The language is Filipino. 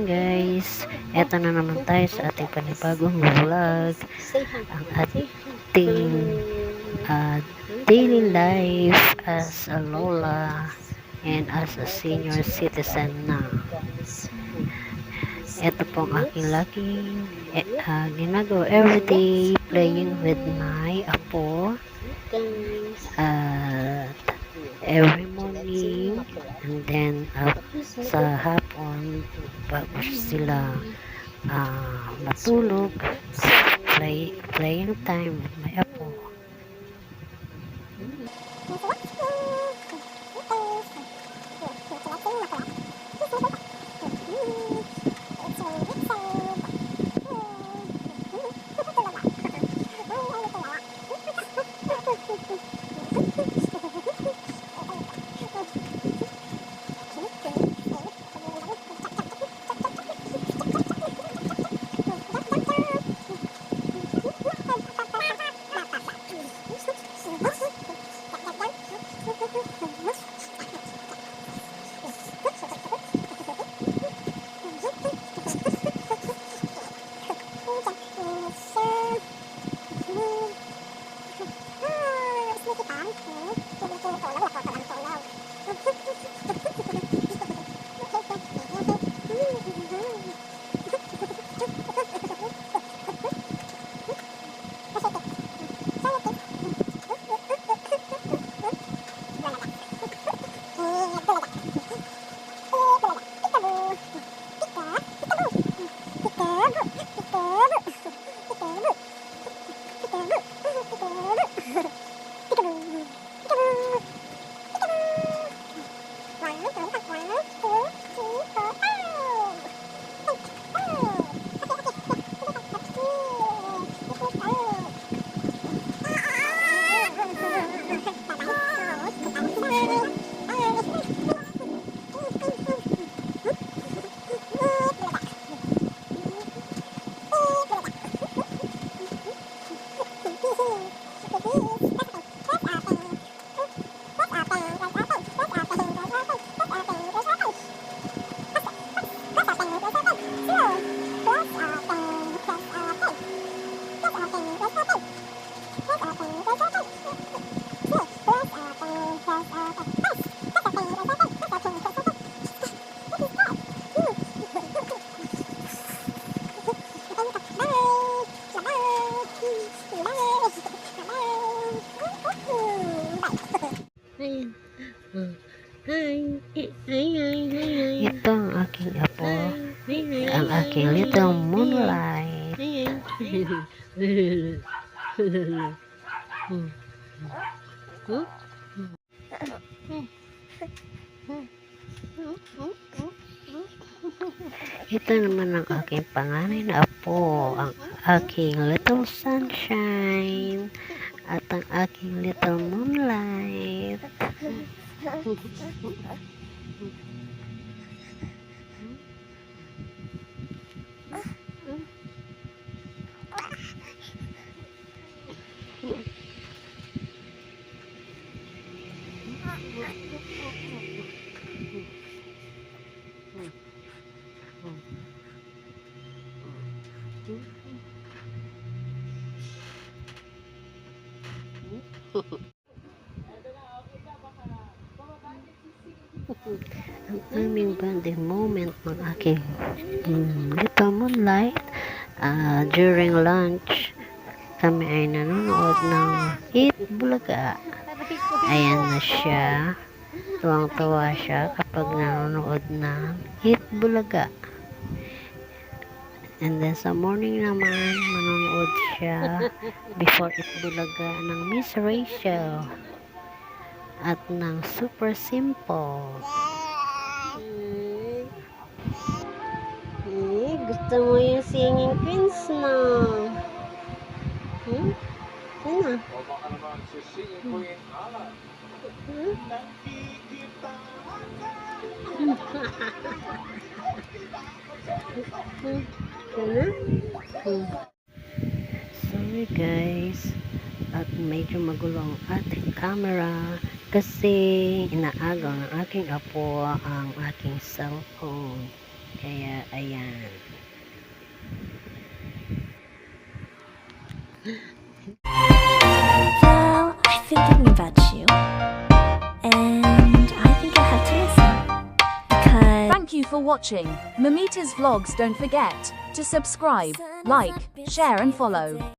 guys, eto na naman tayo sa ating panibagong vlog. Ang ating uh, daily life as a lola and as a senior citizen na. Eto pong aking laging ginagawa everyday, playing with my apo at every morning, and then sa hapon bago sila matulog, playing time with my apo. Ito ang aking apo, ang aking little moonlight. Ito naman ang aking panganay na apo, ang aking little sunshine at ang aking little moonlight. Ang aming bonding moment ng aking little moonlight, during lunch kami ay nanonood ng Eat Bulaga. Ayan na siya, tuwang-tuwa siya kapag nanonood ng Eat Bulaga. And then sa morning naman, manonood siya before Eat Bulaga ng Miss Rachel at ng Super Simple. Gusto mo yung singing queens na? Ano? Sorry guys, at medyo magulo ang ating camera kasi inaagaw ng aking apo ang aking cellphone. Kaya, ayan. Well, I've been thinking about you, and I think I have to listen. Because Thank you for watching Mamita's vlogs. Don't forget to subscribe, like, share and follow.